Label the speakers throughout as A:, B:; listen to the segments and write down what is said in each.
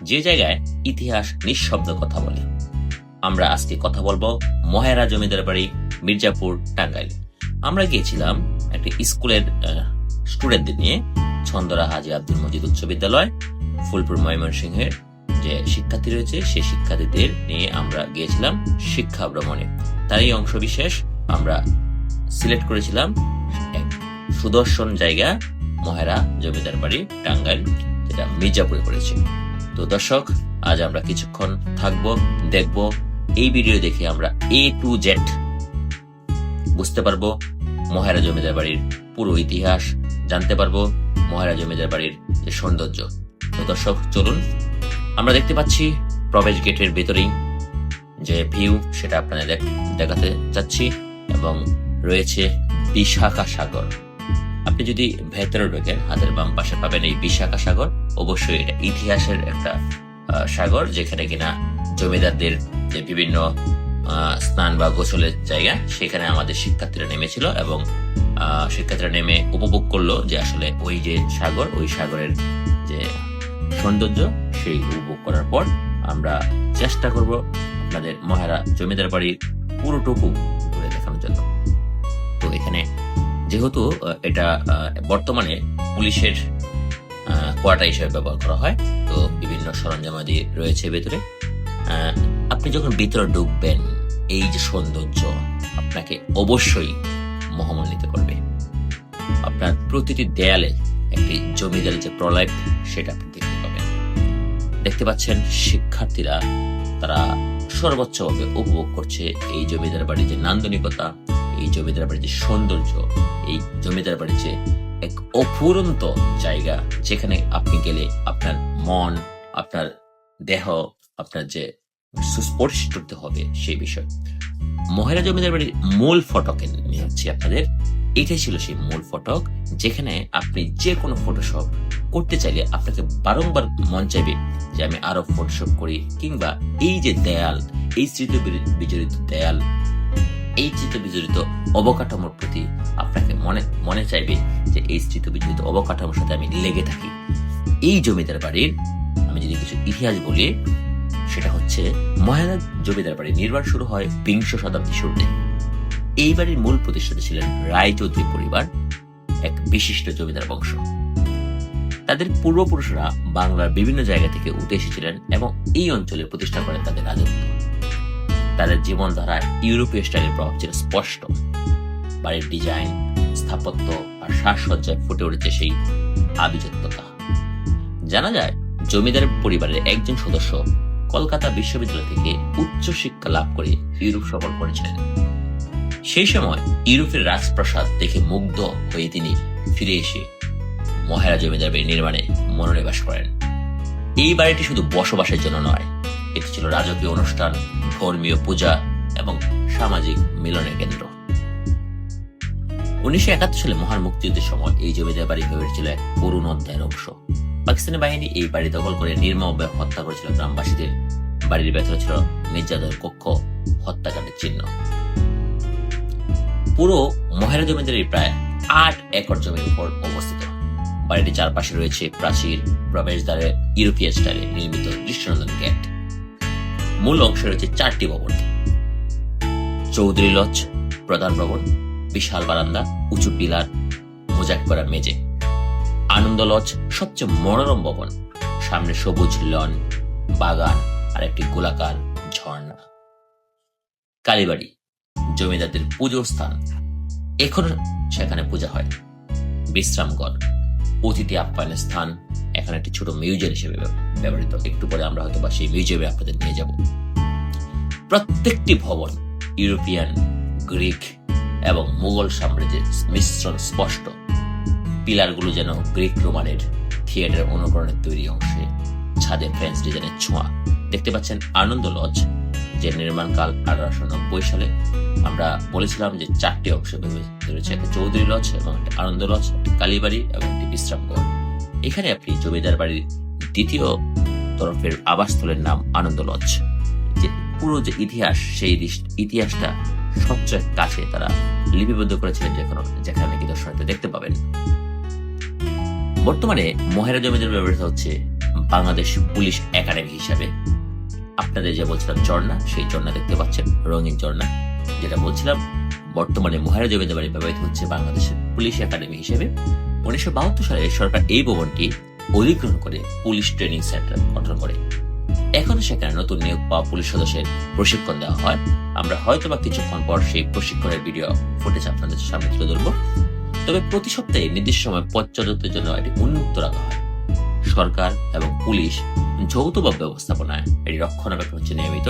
A: যে জায়গায় ইতিহাস নিঃশব্দ কথা বলে। আমরা আজকে কথা বলবো মহেরা জমিদার বাড়ি, মির্জাপুর, টাঙ্গাইল। আমরা গিয়েছিলাম একটা স্কুলের স্টুডেন্টদের নিয়ে, ছন্দরা হাজী আব্দুল মজিদ উচ্চ বিদ্যালয়, ফুলপুর, ময়মনসিংহের যে শিক্ষার্থী রয়েছে সেই শিক্ষার্থীদের নিয়ে আমরা গিয়েছিলাম শিক্ষা ভ্রমণে। তার এই অংশ বিশেষ আমরা সিলেক্ট করেছিলাম এক সুদর্শন জায়গা, মহেরা জমিদার বাড়ি, টাঙ্গাইল, যেটা মির্জাপুরে পড়েছে। তো দর্শক, আজ আমরা কিছুক্ষণ থাকবো, দেখবো। এই ভিডিও দেখে আমরা A to Z বুঝতে পারবো মহেরা জমিদার বাড়ির পুরো ইতিহাস, জানতে পারবো মহেরা জমিদার বাড়ির যে সৌন্দর্য। তো দর্শক চলুন, আমরা দেখতে পাচ্ছি প্রবেশ গেটের ভেতরেই যে ভিউ সেটা আপনাদের দেখাতে চাচ্ছি, এবং রয়েছে বিশাখা সাগর। আপনি যদি ভেতরে ঢোকেন, হাতের বাম পাশে পাবেন এই বিশাখা সাগর। অবশ্যই এটা ইতিহাসের একটা সাগর, যেখানে কিনা জমিদারদের যে বিভিন্ন স্নান বা গোসলের জায়গা, সেখানে আমাদের শিক্ষার্থীরা নেমেছিল এবং শিক্ষার্থীরা নেমে উপভোগ করলো যে আসলে ওই যে সাগর, ওই সাগরের যে সৌন্দর্য, সেই উপভোগ করার পর আমরা চেষ্টা করব আপনাদের মহেরা জমিদার বাড়ির পুরোটুকু ঘুরে দেখানোর জন্য। তো এখানে যেহেতু এটা বর্তমানে পুলিশের কোয়ার্টার হিসেবে ব্যবহার করা হয়, তো বিভিন্ন সরঞ্জামাদি রয়েছে ভেতরে। আপনি যখন ভিতরে ঢুকবেন, এই যে সৌন্দর্য আপনাকে অবশ্যই মোহমণ্ডিত করবে। আপনার প্রতিটি দেয়ালে একটি জমিদারের যে প্রলেপ, সেটা আপনি দেখতে পাবেন। দেখতে পাচ্ছেন শিক্ষার্থীরা তারা সর্বোচ্চভাবে উপভোগ করছে এই জমিদার বাড়ির যে নান্দনিকতা, এই জমিদার বাড়ির যে সৌন্দর্য, এই জমিদার বাড়ির যে এক অফুরন্ত জায়গা, যেখানে আপনি গেলে আপনার মন, আপনার দেহ, আপনার যে সুস্পর্শিত হবে সেই বিষয়। মহেরা জমিদার বাড়ির মূল ফটকে নিয়ে যাচ্ছি আপনাদের। এটাই ছিল সেই মূল ফটক, যেখানে আপনি যে কোনো ফটোশপ করতে চাইলে আপনাকে বারংবার মন চাইবে যে আমি আরো ফটোশপ করি, কিংবা এই যে দেয়াল, এই স্মৃতি বিজড়িত দেয়াল, এই স্মৃতি বিজড়িত অবকাঠামোর প্রতি আপনাকে মনে চাইবে যে এই স্মৃতি বিজড়িত অবকাঠামোর সাথে আমি লেগে থাকি। এই জমিদার বাড়ির আমি যদি কিছু ইতিহাস বলি, সেটা হচ্ছে মহেরা জমিদার বাড়ির নির্মাণ শুরু হয় বিংশ শতাব্দীর শুরুতে। এই বাড়ির মূল প্রতিষ্ঠাতা ছিলেন রায়চৌধুরী পরিবার, এক বিশিষ্ট জমিদার বংশ। তাদের পূর্বপুরুষরা বাংলার বিভিন্ন জায়গা থেকে উঠে এসেছিলেন এবং এই অঞ্চলে প্রতিষ্ঠা করেন তাদের রাজত্ব। তাদের জীবনধারায় ইউরোপীয় স্টাইলের প্রভাব ছিল স্পষ্ট। বাড়ির ডিজাইন, স্থাপত্য আর সাজসজ্জায় ফুটে উঠেছে সেই আভিজাত্যতা। জানা যায় জমিদার পরিবারের একজন সদস্য কলকাতা বিশ্ববিদ্যালয় থেকে উচ্চ শিক্ষা লাভ করে ইউরোপ সফর করেছিলেন। সেই সময় ইউরোপের রাজপ্রাসাদ দেখে মুগ্ধ হয়ে তিনি ফিরে এসে মহেরা জমিদার বাড়ি নির্মাণে মনোনিবেশ করেন। এই বাড়িটি শুধু বসবাসের জন্য নয়, এটি ছিল রাজকীয় অনুষ্ঠান, ধর্মীয় পূজা এবং সামাজিক মিলনের কেন্দ্র। 1971 সালে মহান মুক্তিযুদ্ধের সময় এই জমিদার বাড়ি হয়ে উঠেছিল এক করুণ অধ্যায়ের অংশ। পাকিস্তানি বাহিনী এই বাড়ি দখল করে নির্মমভাবে হত্যা করেছিল গ্রামবাসীদের। বাড়ির ভেতরে ছিল নির্যাতনের কক্ষ, হত্যাকাণ্ডের চিহ্ন। পুরো মহেরা জমিদারি প্রায় 8 একর জমির উপর অবস্থিত। বাড়িটির চারপাশে রয়েছে প্রাচীর, প্রবেশদ্বারে ইউরোপীয় স্টাইলে নির্মিত দৃষ্টিনন্দন গেট। মূল অংশে রয়েছে 4টি ভবন: চৌধুরী লজ প্রধান ভবন, বিশাল বারান্দা, উঁচু পিলার, মোজাইক করা মেঝে। আনন্দ লজ সবচেয়ে মনোরম ভবন, সামনে সবুজ লন, বাগান আর একটি গোলাকার ঝর্ণা। কালীবাড়ি জমিদারদের পুজোর স্থান, এখনো সেখানে পূজা হয়। বিশ্রামঘর, অতিথি আপ্যায়নের স্থান, এখানে একটি ছোট মিউজিয়াম হিসেবে ব্যবহৃত। একটু পরে আমরা হয়তো বা সেই মিউজিয়ামে আপনাদের নিয়ে যাব। প্রত্যেকটি ভবন ইউরোপিয়ান, গ্রিক এবং মুঘল সাম্রাজ্যের মিশ্রণ স্পষ্ট। পিলারগুলো যেন গ্রিক রোমানের থিয়েটার অনুকরণের তৈরি অংশে, ছাদে ফ্রেঞ্চ ডিজাইনের ছোঁয়া। দেখতে পাচ্ছেন আনন্দ লজ, যে নির্মাণকাল 1890 সালে। আমরা বলেছিলাম যে 4টি অংশ রয়েছে, একটা চৌধুরী লজ এবং একটা আনন্দ লজ, একটা কালীবাড়ি এবং একটি বিশ্রামঘর। এখানে আপনি জমিদার বাড়ির দ্বিতীয় তরফের আবাসস্থলের নাম আনন্দ লজ। যে পুরো যে ইতিহাস, সেই ইতিহাসটা সবচেয়ে কাছে তারা লিপিবদ্ধ করেছিলেন, যেখানে কি দর্শনার্থী দেখতে পাবেন। বর্তমানে মহেরা জমিদার ব্যবহৃত হচ্ছে বাংলাদেশ পুলিশ একাডেমি হিসাবে। আপনাদের যে বলছিলাম ঝর্ণা, সেই ঝর্ণা দেখতে পাচ্ছেন, রঙিন ঝর্ণা। যেটা বলছিলাম, বর্তমানে মহারাজা জমিদার বাড়ি ব্যবহৃত হচ্ছে বাংলাদেশের পুলিশ একাডেমি হিসেবে। 1972 সালে সরকার এই ভবনটি অধিগ্রহণ করে পুলিশ ট্রেনিং সেন্টার গঠন করে। এখন সেখানে নতুন নিয়োগ পাওয়া পুলিশ সদস্যের প্রশিক্ষণ দেওয়া হয়। আমরা হয়তোবা কিছুক্ষণ পর সেই প্রশিক্ষণের ভিডিও ফুটেজ আপনাদের সামনে তুলে ধরবো। তবে প্রতি সপ্তাহে নির্দিষ্ট সময় পথচারকদের জন্য এটি উন্মুক্ত রাখা হয়। সরকার এবং পুলিশ যৌথভাবে ব্যবস্থাপনায় এটি রক্ষণাবেক্ষণ হচ্ছে নিয়মিত।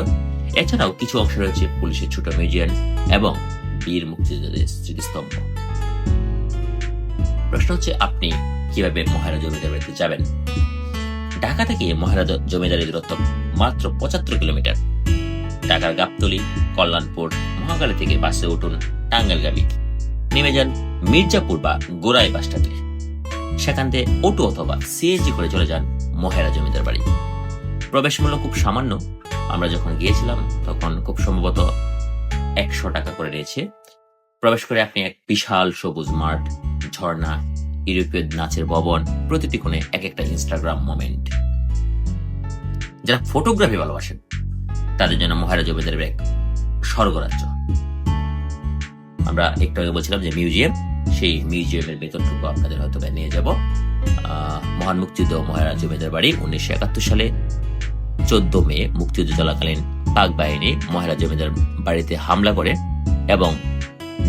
A: এছাড়াও কিছু অংশ রয়েছে পুলিশের ছোট মিউজিয়াম এবং বীর মুক্তিযোদ্ধাদের স্মৃতিস্তম্ভ। প্রশ্ন হচ্ছে, আপনি কিভাবে মহারাজা জমিদার বাড়িতে যাবেন? ঢাকা থেকে মহারাজা জমিদারের দূরত্ব মাত্র 75 কিলোমিটার। ঢাকার গাবতলী, কল্যাণপুর, মহাখালী থেকে বাসে উঠুন টাঙ্গাইলগামী, নেমে যান মির্জাপুর বা গোরাই বাস স্ট্যান্ডে। সেখান থেকে অটো অথবা সিএনজি করে চলে যান মহারাজা জমিদার বাড়ি। প্রবেশ মূল্য খুব সামান্য। আমরা যখন গিয়েছিলাম তখন খুব সম্ভবত 100 টাকা করে নিয়েছে। প্রবেশ করে আপনি এক বিশাল সবুজ মাঠ, ঝর্ণা, ইউরোপীয় নাচের ভবন, প্রতিটি কোণে এক একটা ইনস্টাগ্রাম মোমেন্ট। যারা ফটোগ্রাফি ভালোবাসেন তাদের জন্য মহারাজা জমিদারের এক স্বর্গরাজ্য। আমরা একটু আগে বলছিলাম যে মিউজিয়াম, সেই মিউজিয়ামের ভেতরটুকু আপনাদের হয়তো নিয়ে যাব। মহান মুক্তিযুদ্ধ মহারাজা জমিদার বাড়ি 1971 সালে 14 মে মুক্তিযুদ্ধ চলাকালীন পাক বাহিনী মহারাজা জমিদার বাড়িতে হামলা করে এবং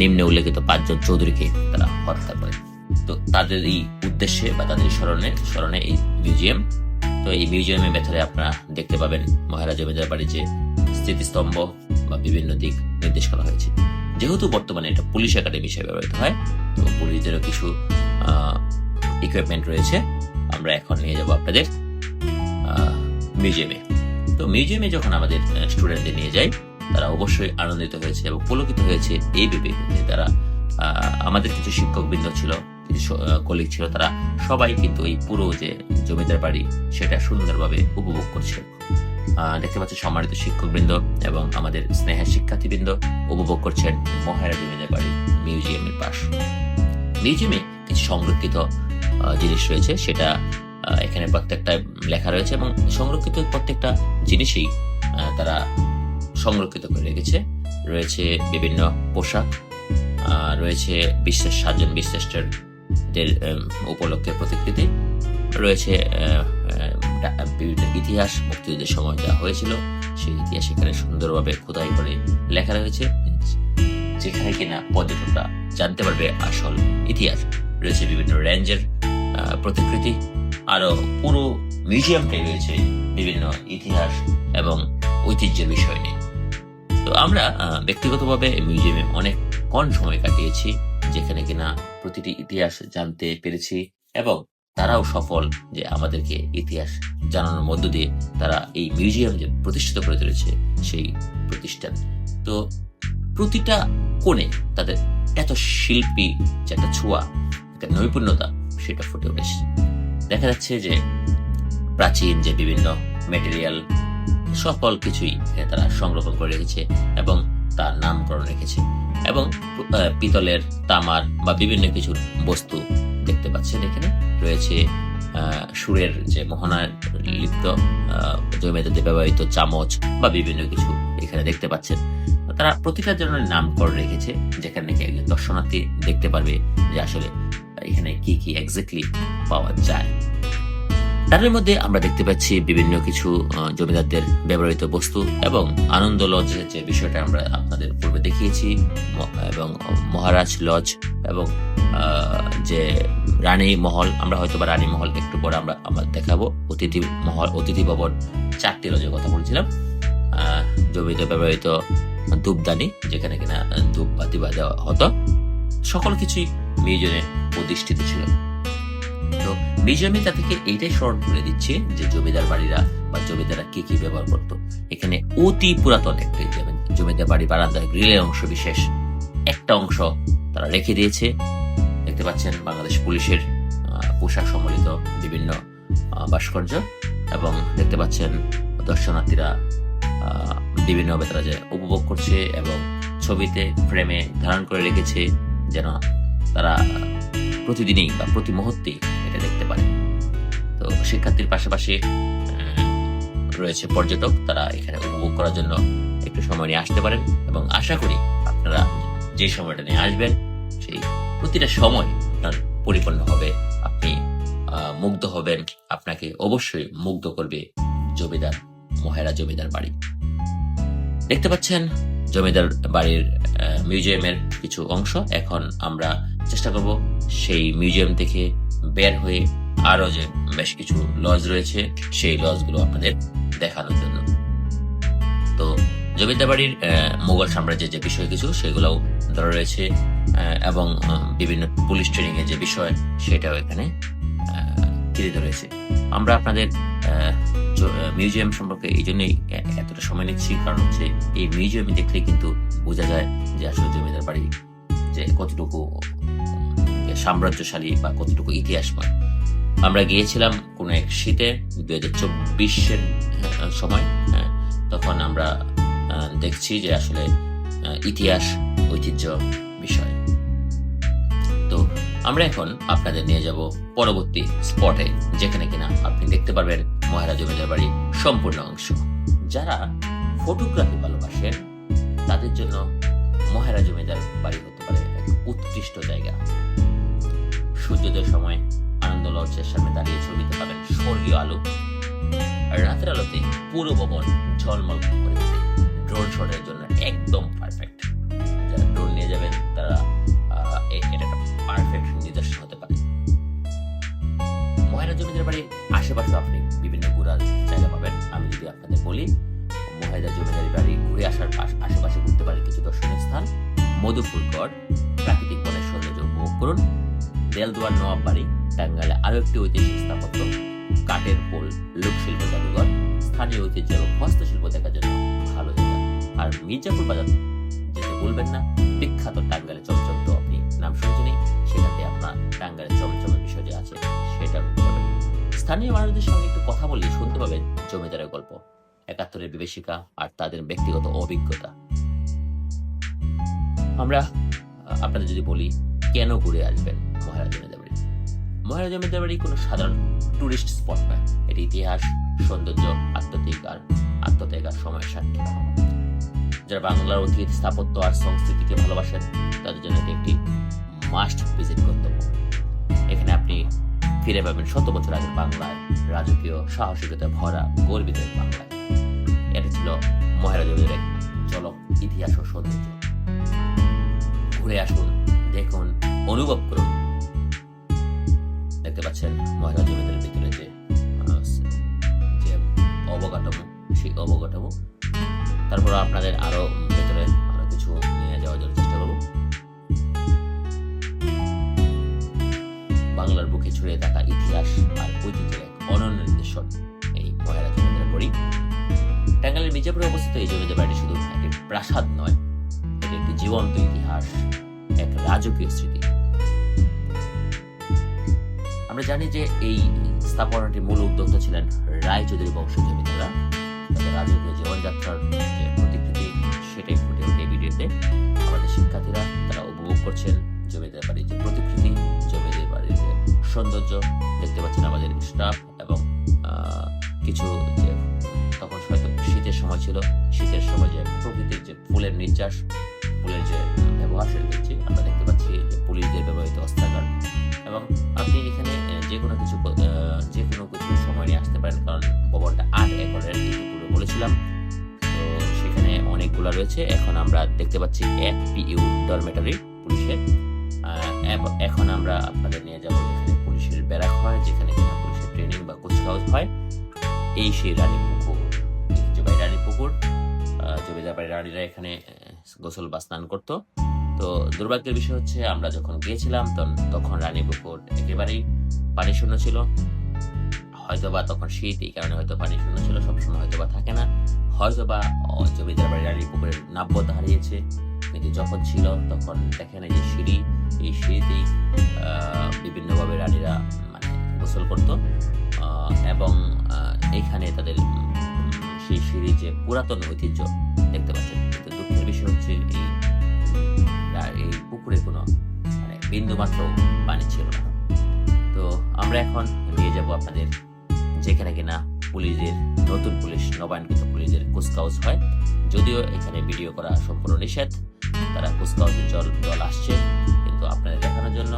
A: নিম্নে উল্লেখিত 5 জন চৌধুরীকে তারা হত্যা করে। তো তাদের এই উদ্দেশ্যে বা তাদের স্মরণে এই মিউজিয়াম। তো এই মিউজিয়ামের ভেতরে আপনারা দেখতে পাবেন মহারাজা জমিদার বাড়ির যে স্মৃতিস্তম্ভ বা বিভিন্ন দিক নির্দেশ করা হয়েছে। যেহেতু বর্তমানে এটা পুলিশ একাডেমি হিসেবে ব্যবহৃত হয়, তো পুলিশদেরও কিছু ইকুইপমেন্ট রয়েছে। আমরা এখন নিয়ে যাব আপনাদের মিউজিয়ামে। তো মিউজিয়ামে যখন আমাদের স্টুডেন্টদের নিয়ে যাই, তারা অবশ্যই আনন্দিত হয়েছে এবং পুলকিত হয়েছে এই ভেবে যে তারা আমাদের কিছু শিক্ষকবৃন্দ ছিল, কিছু কলিগ ছিল, তারা সবাই কিন্তু এই পুরো যে জমিদার বাড়ি সেটা সুন্দরভাবে উপভোগ করছে। দেখতে পাচ্ছি সম্মানিত শিক্ষকবৃন্দ এবং আমাদের স্নেহের শিক্ষার্থীবৃন্দ উপভোগ করছেন মহারাজা জমিদার বাড়ি মিউজিয়ামের পাশ। মিউজিয়ামে কিছু সংরক্ষিত জিনিস রয়েছে, সেটা এখানে প্রত্যেকটা লেখা রয়েছে এবং সংরক্ষিত প্রত্যেকটা জিনিসই তারা সংরক্ষিত করে রেখেছে। রয়েছে বিভিন্ন পোশাক, রয়েছে বিশ্বের 7 জন বীরশ্রেষ্ঠদের উপলক্ষে প্রতিকৃতি, রয়েছে বিভিন্ন ইতিহাস, মুক্তিযুদ্ধের সময় যা হয়েছিল সেই ইতিহাস এখানে সুন্দরভাবে খোদাই করে লেখা রয়েছে, যেখানে কিনা পর্যটকরা জানতে পারবে আসল ইতিহাস। রয়েছে বিভিন্ন রেঞ্জের প্রতিকৃতি, আরো পুরো মিউজিয়ামটাই রয়েছে বিভিন্ন ইতিহাস এবং ঐতিহ্যের বিষয় নিয়ে। তো আমরা ব্যক্তিগতভাবে মিউজিয়ামে অনেক কম সময় কাটিয়েছি, যেখানে কিনা প্রতিটি ইতিহাস জানতে পেরেছি এবং তারাও সফল যে আমাদেরকে ইতিহাস জানানোর মধ্য দিয়ে তারা এই মিউজিয়াম যে প্রতিষ্ঠিত করে তুলেছে সেই প্রতিষ্ঠান। তো প্রতিটা কোণে তাদের এত শিল্পী যে একটা ছোঁয়া, একটা নৈপুণ্যতা সেটা ফুটে উঠেছে। দেখা যাচ্ছে যে প্রাচীন যে বিভিন্ন ম্যাটেরিয়াল সকল কিছুই তারা সংরক্ষণ করে রেখেছে এবং তার নামকরণ রেখেছে এবং পিতলের, তামার বা বিভিন্ন কিছু বস্তু দেখতে পাচ্ছেন। এখানে রয়েছে সুরের যে মোহনায় লিপ্ত জমিদারদের ব্যবহৃত চামচ বা বিভিন্ন কিছু এখানে দেখতে পাচ্ছেন। তারা প্রতিটার জন্য নামকরণ রেখেছে, যেখানে নাকি একজন দর্শনার্থী দেখতে পারবে যে আসলে এখানে কি কি এক্স্যাক্টলি পাওয়া যায়। তাদের মধ্যে আমরা দেখতে পাচ্ছি বিভিন্ন কিছু জমিদারদের ব্যবহৃত বস্তু এবং আনন্দ লজের যে বিষয়টা আমরা আপনাদের পূর্বে দেখিয়েছি, এবং মহারাজ লজ এবং যে রানী মহল, আমরা হয়তো বা রানী মহল একটু পরে আমরা দেখাবো। অতিথি ভবন 4টি লজের কথা বলছিলাম। জমিতে ব্যবহৃত ধূপদানি, যেখানে কিনা ধূপ বাতি দেওয়া হতো, সকল কিছুই মিউজিয়ামে প্রতিষ্ঠিত ছিল। তো মিউজিয়ামে তাদেরকে এইটাই স্মরণ করে দিচ্ছে যে জমিদার বাড়িরা বা জমিদাররা কি কি ব্যবহার করতো। এখানে অতি পুরাতন একটা জমিদার বাড়ি বারান্দার গ্রিলের অংশ বিশেষ একটা অংশ তারা রেখে দিয়েছে। দেখতে পাচ্ছেন বাংলাদেশ পুলিশের পোশাক সম্বলিত বিভিন্ন ভাস্কর্য এবং দেখতে পাচ্ছেন দর্শনার্থীরা বিভিন্নভাবে তারা যে উপভোগ করছে এবং ছবিতে ফ্রেমে ধারণ করে রেখেছে, যেন তারা প্রতিদিনই বা প্রতি মুহূর্তেই এটা দেখতে পারে। তো শিক্ষার্থীর পাশাপাশি রয়েছে পর্যটক, তারা এখানে উপভোগ করার জন্য একটু সময় নিয়ে আসতে পারেন এবং আশা করি আপনারা যে সময়টা নিয়ে আসবেন সেই প্রতিটা সময় আপনার পরিপূর্ণ হবে, আপনি মুগ্ধ হবেন, আপনাকে অবশ্যই মুগ্ধ করবে জমিদার মহেরা জমিদার বাড়ি। দেখতে পাচ্ছেন জমিদার বাড়ির মিউজিয়ামের কিছু অংশ। এখন আমরা চেষ্টা করব সেই মিউজিয়াম থেকে বের হয়ে আরো যে বেশ কিছু লজ রয়েছে সেই লজগুলো আপনাদের দেখানোর জন্য। তো জমিদার বাড়ির মোগল সাম্রাজ্যের যে বিষয় কিছু সেগুলোও ধরা রয়েছে এবং বিভিন্ন পুলিশ ট্রেনিং এর যে বিষয় সেটাও এখানে চিত্রিত রয়েছে। আমরা আপনাদের মিউজিয়াম সম্পর্কে এই জন্যই এতটা সময় নিচ্ছি, কারণ হচ্ছে এই মিউজিয়ামে দেখলে কিন্তু বোঝা যায় যে আসলে জমিদার বাড়ি যে কতটুকু সাম্রাজ্যশালী বা কতটুকু ইতিহাসময়। আমরা গিয়েছিলাম কোন এক শীতে 2024-এর সময়, তখন আমরা দেখছি যে আসলে ইতিহাস ঐতিহ্য বিষয়। তো আমরা এখন আপনাদের নিয়ে যাব পরবর্তী স্পটে, যেখানে কিনা আপনি দেখতে পারবেন মহেরা জমিদার বাড়ির সম্পূর্ণ অংশ। যারা ফটোগ্রাফি ভালোবাসেন তাদের জন্য মহেরা জমিদার বাড়ি হতে পারে এক উৎকৃষ্ট জায়গা। সূর্যোদয়ের সময় আনন্দ লঞ্চের সামনে দাঁড়িয়ে ছবিতে পাবেন স্বর্গীয় আলো, আর রাতের আলোতে পুরো ভবন ঝলমল করে ওঠে। ড্রোন শটের জন্য একদম পারফেক্ট। যারা ড্রোন নিয়ে যাবেন তারা এটা একটা পারফেক্ট নিদর্শন হতে পারে। মহেরা জমিদার বাড়ির আশেপাশে আপনি বিভিন্ন ঘোরার জায়গা পাবেন। আমি যদি আপনাদের বলি, মহেরা জমিদার বাড়ি ঘুরে আসার আশেপাশে ঘুরতে পারেন কিছু দর্শনীয় স্থান। মধুপুরগড় প্রাকৃতিক বনের সৌন্দর্য উপভোগ করুন। দেলদুয়ার নবাব বাড়ি টাঙ্গাইলে আরো একটি ঐতিহাসিক স্থাপত্য। কাঠের পোল লোকশিল্প জাদুঘর স্থানীয় ঐতিহ্য এবং হস্তশিল্প দেখার জন্য ভালো জায়গা। আর মির্জাপুর বাজার যেতে বলবেন না, বিখ্যাত টাঙ্গাইলে চমচম, তো আপনি নাম শুনছেনই, সেখানে আপনার টাঙ্গাইলের চমচমের বিষয় যে আছে সেটা বুঝতে পারবেন। স্থানীয় মানুষদের সঙ্গে একটু কথা বললে শুনতে পাবেন জমিদারের গল্প, 71-এর বিভীষিকা আর তাদের ব্যক্তিগত অভিজ্ঞতা। আমরা আপনাদের যদি বলি কেন ঘুরে আসবেন মহেরা জমিদার বাড়ি। মহেরা জমিদার বাড়ি কোনো সাধারণ টুরিস্ট স্পট নয়, এটি ইতিহাস, সৌন্দর্য, আত্মত্যাগ আর সময়ের সাক্ষী। যারা বাংলার অতীত, স্থাপত্য আর সংস্কৃতিকে ভালোবাসেন তাদের জন্য এটি একটি মাস্ট ভিজিট গন্তব্য। এখানে আপনি ফিরে পাবেন 100 বছর আগের বাংলায়, রাজকীয় সাহসিকতা ভরা গর্বিত বাংলায়। এটা ছিল মহেরা জমিদারের ঝলক ইতিহাস ও সৌন্দর্য। ঘুরে আসুন, দেখুন, অনুভব করুন। দেখতে পাচ্ছেন মহেরা জমিদারের ভিতরে যে অবকাঠামো, সেই অবকাঠামো। তারপর আপনাদের আরো ভেতরে আরো কিছু নিয়ে যাওয়ার জন্য চেষ্টা করব। বাংলার বুকে ছড়িয়ে থাকা ইতিহাস আর ঐতিহ্যের এক অনন্য নিদর্শন এই মহেরা জমিদার বাড়ি। টাঙ্গাইলের মির্জাপুরে অবস্থিত এই জমিদার বাড়িটি শুধু একটি প্রাসাদ নয়, এটি একটি জীবন্ত ইতিহাস, এক রাজকীয় স্মৃতি। আমরা জানি যে এই স্থাপনাটির মূল উদ্যোক্তা ছিলেন রায়চৌধুরী বংশের জমিদাররা। তাদের রাজকীয় জীবনযাত্রার যে প্রতিকৃতি সেটাই ফুটে ওঠে ভিডিওতে। আমাদের শিক্ষার্থীরা তারা উপভোগ করছেন জমিদার বাড়ির যে প্রতিকৃতি, জমিদার বাড়ির যে সৌন্দর্য। দেখতে পাচ্ছেন আমাদের স্টাফ এবং কিছু যে তখন হয়তো শীতের সময় ছিল, শীতের সময় যে প্রকৃতির যে ফুলের নির্যাস, ফুলের যে ব্যবহার সেটা দেখছি। আমরা দেখতে পাচ্ছি যে পুলিশদের ব্যবহৃত অস্ত্রাগার, এবং আপনি এখানে যে কোনো কিছু সময় নিয়ে আসতে পারেন, কারণ ভবনটা 8 একরের বলেছিলাম। তো সেখানে অনেকগুলো রয়েছে। এখন আমরা দেখতে পাচ্ছি FPU ডরমেটরি পুলিশের। এখন আমরা আপনাদের নিয়ে যাবো যেখানে পুলিশের ব্যারাক হয়, যেখানে কিনা পুলিশের ট্রেনিং বা কুচকাওয়াজ হয়। এই সেই রানী পুকুর, রানী পুকুর। জমিদার বাড়ির রানীরা এখানে গোসল বা স্নান করতো। তো দুর্ভাগ্যের বিষয় হচ্ছে আমরা যখন গিয়েছিলাম তখন রানী পুকুর একেবারেই পানি শূন্য ছিল। হয়তোবা তখন শীত, এই কারণে হয়তো পানি শূন্য ছিল, সবসময় হয়তোবা থাকে না। হয়তোবা জমিদার বাড়ির রানী পুকুরের নাব্যতা হারিয়েছে, কিন্তু যখন ছিল তখন দেখেন এই যে সিঁড়ি, এই সিঁড়িতেই বিভিন্নভাবে রানীরা মানে গোসল করতো এবং এখানে তাদের সেই সিঁড়ির যে পুরাতন ঐতিহ্য দেখতে পাচ্ছেন। কিন্তু দুঃখের বিষয় হচ্ছে এই পুকুরে কোনো মানে বিন্দু মাত্র পানি ছিল না। তো আমরা এখন নিয়ে যাব আপনাদের যেখানে কিনা পুলিশের নতুন পুলিশ নবায়নকৃত পুলিশের কুচকাওয়াজ হয়। যদিও এখানে ভিডিও করা সম্পূর্ণ নিষেধ, তারা কুচকাওয়াজের দল আসছে, কিন্তু আপনাদের দেখানোর জন্য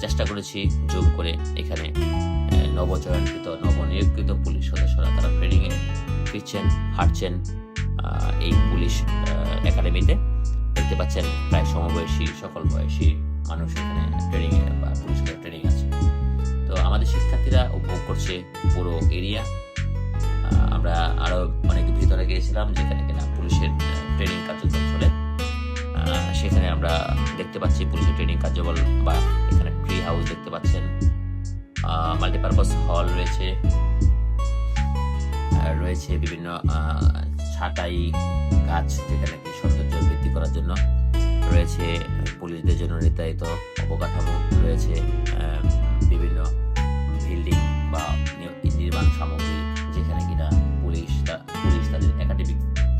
A: চেষ্টা করেছি জুম করে। এখানে নবনিয়োগকৃত পুলিশ সদস্যরা তারা ট্রেনিং এ ফিরছেন, হাঁটছেন এই পুলিশ একাডেমিতে। দেখতে পাচ্ছেন প্রায় সমবয়সী সকল বয়সী মানুষ এখানে ট্রেনিং এ বা পুলিশের ট্রেনিং আছে। তো আমাদের শিক্ষার্থীরা উপভোগ করছে পুরো এরিয়া। আমরা আরো অনেক ভিতরে গিয়েছিলাম যেখানে কিনা পুলিশের ট্রেনিং কার্যক্রম চলে। সেখানে আমরা দেখতে পাচ্ছি পুলিশের ট্রেনিং কার্যবল, বা এখানে ট্রি হাউস দেখতে পাচ্ছেন, মাল্টিপারপাস হল রয়েছে, বিভিন্ন ছাঁটাই গাছ যেখানে সৌন্দর্য বৃদ্ধি করার জন্য রয়েছে, পুলিশদের জন্য নির্ধারিত অবকাঠামো রয়েছে, বিভিন্ন বিল্ডিং বা নির্মাণ সামগ্রী যেখানে কিনা পুলিশ তাদের একাডেমিক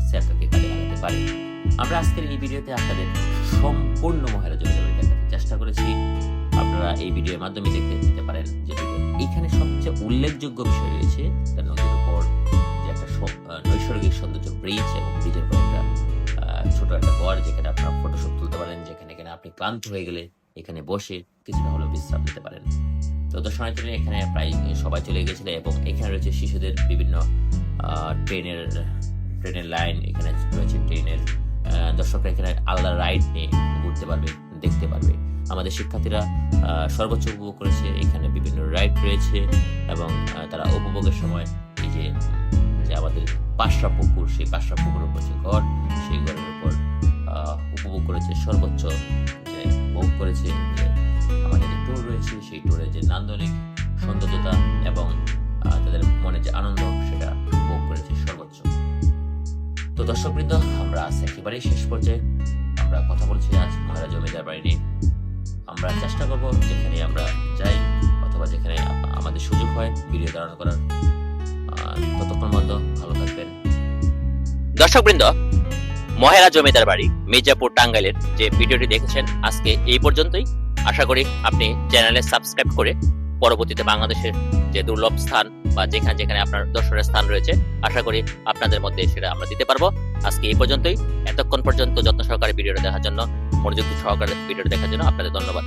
A: সেক্টরকে কাজে লাগাতে পারে। আমরা আজকের এই ভিডিওতে আপনাদের সম্পূর্ণ মহেরা জমিদার বাড়ি দেখাতে চেষ্টা করেছি। আপনারা এই ভিডিওর মাধ্যমে দেখতে দিতে পারেন যে এখানে সবচেয়ে উল্লেখযোগ্য বিষয় রয়েছে নদীর উপর যে একটা নৈসর্গিক সৌন্দর্য ব্রিজ, এবং ব্রিজের পর একটা ছোট একটা গড় যেখানে আপনারা ফটোশুট তুলতে পারেন, যেখানে কিনা আপনি ক্লান্ত হয়ে গেলে এখানে বসে কিছুটা হলেও বিশ্রাম নিতে পারেন। তো দর্শনার্থী জন্য এখানে প্রায় সবাই চলে গেছিল, এবং এখানে রয়েছে শিশুদের বিভিন্ন ট্রেনের লাইন, এখানে রয়েছে ট্রেনের দর্শকরা এখানে আলাদা রাইড নিয়ে ঘুরতে পারবে, দেখতে পারবে। আমাদের শিক্ষার্থীরা সর্বোচ্চ উপভোগ করেছে। এখানে বিভিন্ন রাইড রয়েছে, এবং তারা উপভোগের সময় এই যে আমাদের পাশরা পুকুর, সেই পাশরা পুকুরের উপর যে ঘর, সেই ঘরের উপর উপভোগ করেছে সর্বোচ্চ, যে উপভোগ করেছে যে আমাদের যে ট্যুর রয়েছে, সেই ট্যুরের যে নান্দনিক সৌন্দর্যতা এবং তাদের মনে যে আনন্দ, সেটা উপভোগ করেছে সর্বোচ্চ। তো দর্শকবৃন্দ, আমরা আজ একেবারেই শেষ পর্যায়ে আমরা কথা বলছি আজ মহেরা জমিদার বাড়ি নিয়ে। আমরা চেষ্টা করব যেখানে আমরা যাই অথবা যেখানে আমাদের সুযোগ হয় ভিডিও ধারণ করার। ততক্ষণ পর্যন্ত ভালো থাকবেন।
B: দর্শকবৃন্দ, মহেরা জমিদার বাড়ি মির্জাপুর টাঙ্গাইলের যে ভিডিওটি দেখেছেন আজকে এই পর্যন্তই। আশা করি আপনি চ্যানেলে সাবস্ক্রাইব করে পরবর্তীতে বাংলাদেশের যে দুর্লভ স্থান বা যেখানে যেখানে আপনার দর্শনের স্থান রয়েছে, আশা করি আপনাদের মধ্যে সেটা আমরা দিতে পারবো। আজকে এই পর্যন্তই। এতক্ষণ পর্যন্ত যত্ন সহকারে ভিডিওটা দেখার জন্য, মনোযোগ সহকারে ভিডিওটা দেখার জন্য আপনাদের ধন্যবাদ।